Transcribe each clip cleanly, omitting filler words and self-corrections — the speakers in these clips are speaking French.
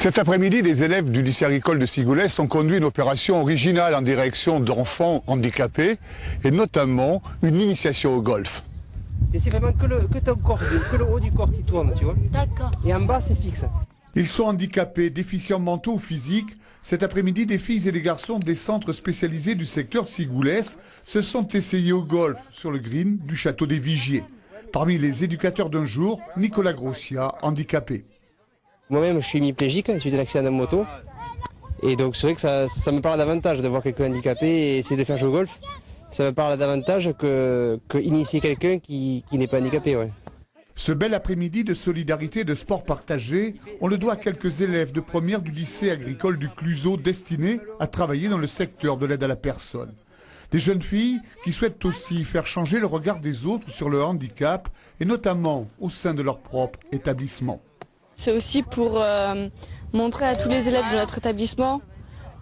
Cet après-midi, des élèves du lycée agricole de Sigoulès ont conduit une opération originale en direction d'enfants handicapés et notamment une initiation au golf. Et c'est vraiment que ton corps, que le haut du corps qui tourne, tu vois. D'accord. Et en bas, c'est fixe. Ils sont handicapés, déficients mentaux ou physiques. Cet après-midi, des filles et des garçons des centres spécialisés du secteur de Sigoulès se sont essayés au golf sur le green du château des Vigiers. Parmi les éducateurs d'un jour, Nicolas Grossia, handicapé. Moi-même, je suis hémiplégique suite à l'accident de moto. Et donc, c'est vrai que ça me parle davantage de voir quelqu'un handicapé et essayer de faire jouer au golf. Ça me parle davantage que initier quelqu'un qui n'est pas handicapé. Ouais. Ce bel après-midi de solidarité et de sport partagé, on le doit à quelques élèves de première du lycée agricole du Cluseau destinés à travailler dans le secteur de l'aide à la personne. Des jeunes filles qui souhaitent aussi faire changer le regard des autres sur le handicap et notamment au sein de leur propre établissement. C'est aussi pour montrer à tous les élèves de notre établissement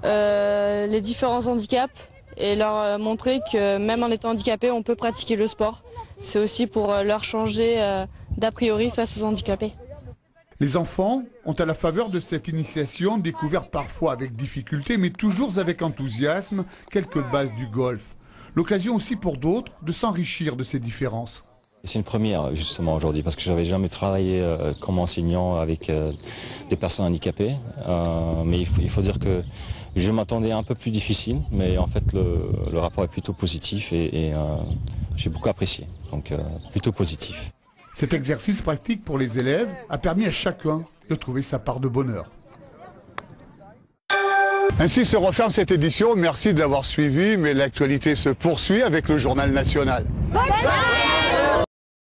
les différents handicaps et leur montrer que même en étant handicapé, on peut pratiquer le sport. C'est aussi pour leur changer d'a priori face aux handicapés. Les enfants ont à la faveur de cette initiation découvert parfois avec difficulté mais toujours avec enthousiasme quelques bases du golf. L'occasion aussi pour d'autres de s'enrichir de ces différences. C'est une première justement aujourd'hui parce que j'avais jamais travaillé comme enseignant avec des personnes handicapées. Mais il faut dire que je m'attendais un peu plus difficile, mais en fait le rapport est plutôt positif et j'ai beaucoup apprécié, donc plutôt positif. Cet exercice pratique pour les élèves a permis à chacun de trouver sa part de bonheur. Ainsi se referme cette édition. Merci de l'avoir suivi, mais l'actualité se poursuit avec le Journal National. Bonne soirée.